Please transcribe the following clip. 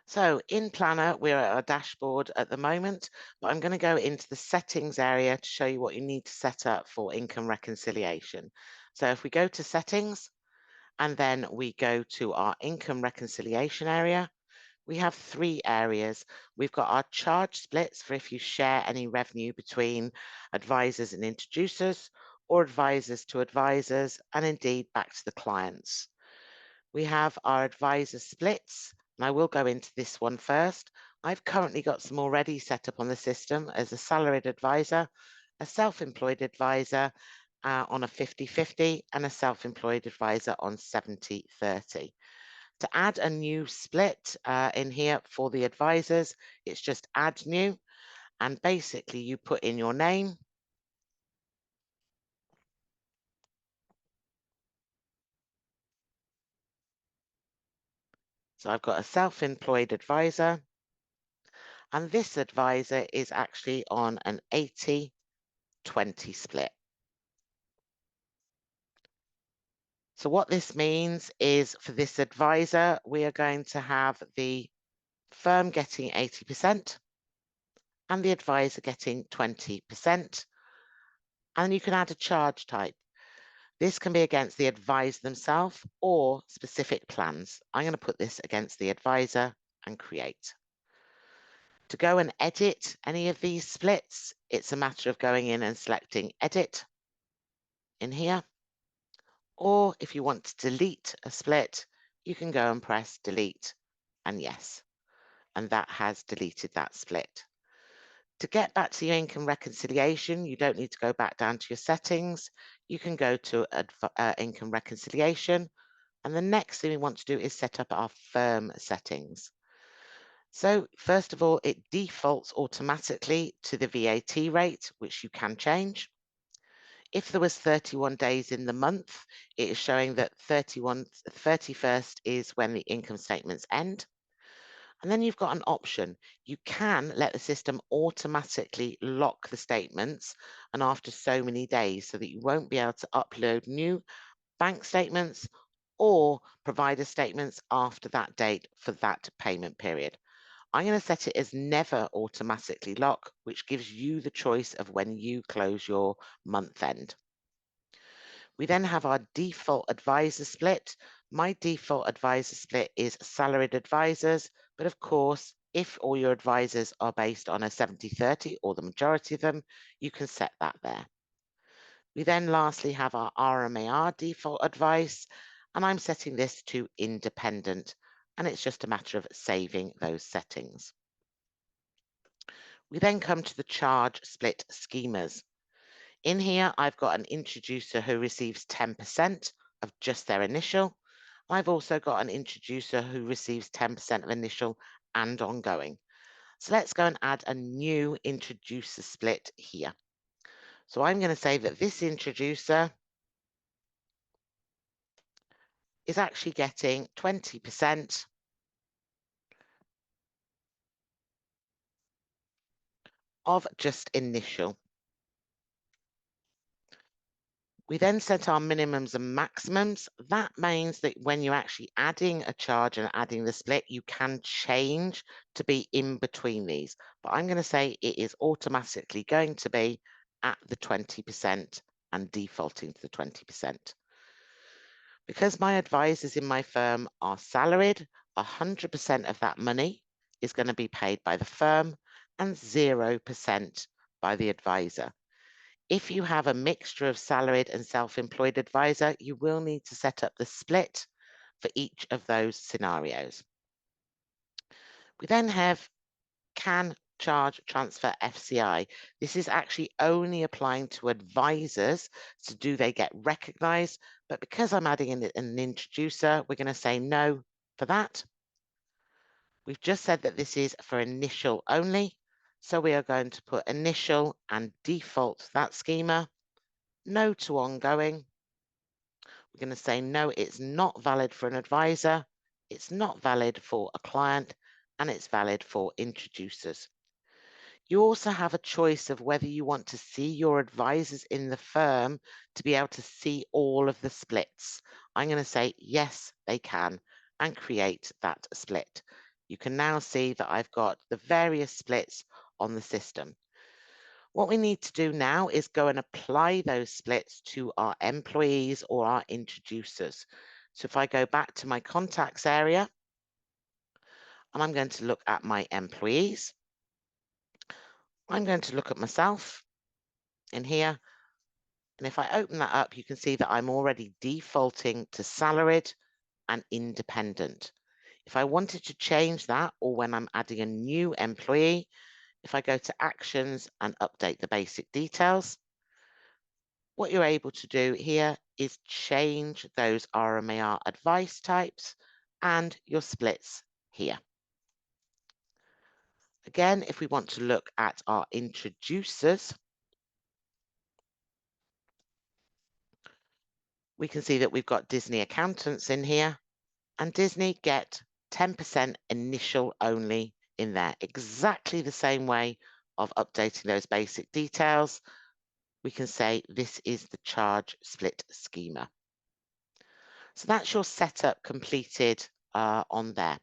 So in Plannr, we're at our dashboard at the moment, but I'm going to go into the settings area to show you what you need to set up for income reconciliation. So if we go to settings and then we go to our income reconciliation area, we have three areas. We've got our charge splits for if you share any revenue between advisors and introducers, or advisors to advisors, and indeed back to the clients. We have our advisor splits, and I will go into this one first. I've currently got some already set up on the system as a salaried advisor, a self-employed advisor on a 50-50, and a self-employed advisor on 70-30. To add a new split in here for the advisors, it's just add new, and basically you put in your name, so I've got a self-employed advisor, and this advisor is actually on an 80-20 split. So what this means is for this advisor, we are going to have the firm getting 80% and the advisor getting 20%. And you can add a charge type. This can be against the advisor themselves or specific plans. I'm going to put this against the advisor and create. To go and edit any of these splits, it's a matter of going in and selecting edit in here. Or if you want to delete a split, you can go and press delete and yes, and that has deleted that split. To get back to your income reconciliation, you don't need to go back down to your settings. You can go to income reconciliation, and the next thing we want to do is set up our firm settings. So first of all, it defaults automatically to the VAT rate, which you can change. If there was 31 days in the month, it is showing that 31st is when the income statements end. And then you've got an option. You can let the system automatically lock the statements and after so many days so that you won't be able to upload new bank statements or provider statements after that date for that payment period. I'm going to set it as never automatically lock, which gives you the choice of when you close your month end. We then have our default advisor split. My default advisor split is salaried advisors, but of course, if all your advisors are based on a 70-30 or the majority of them, you can set that there. We then lastly have our RMAR default advice, and I'm setting this to independent, and it's just a matter of saving those settings. We then come to the charge split schemas. In here, I've got an introducer who receives 10% of just their initial. I've also got an introducer who receives 10% of initial and ongoing. So let's go and add a new introducer split here. So I'm going to say that this introducer is actually getting 20% of just initial. We then set our minimums and maximums. That means that when you're actually adding a charge and adding the split, you can change to be in between these. But I'm going to say it is automatically going to be at the 20% and defaulting to the 20%. Because my advisors in my firm are salaried, 100% of that money is going to be paid by the firm and 0% by the advisor. If you have a mixture of salaried and self-employed advisor, you will need to set up the split for each of those scenarios. We then have can charge transfer FCI. This is actually only applying to advisors, so do they get recognized? But because I'm adding in an introducer, we're going to say no for that. We've just said that this is for initial only, so we are going to put initial and default that schema. No to ongoing. We're going to say no, it's not valid for an advisor, it's not valid for a client, and it's valid for introducers. You also have a choice of whether you want to see your advisors in the firm to be able to see all of the splits. I'm going to say yes, they can, and create that split. You can now see that I've got the various splits on the system. What we need to do now is go and apply those splits to our employees or our introducers. So if I go back to my contacts area, and I'm going to look at my employees, I'm going to look at myself in here. And if I open that up, you can see that I'm already defaulting to salaried and independent. If I wanted to change that, or when I'm adding a new employee, if I go to actions and update the basic details, what you're able to do here is change those RMAR advice types and your splits here. Again, if we want to look at our introducers, we can see that we've got Disney accountants in here, and Disney get 10% initial only in there, exactly the same way of updating those basic details. We can say this is the charge split schema. So that's your setup completed on there.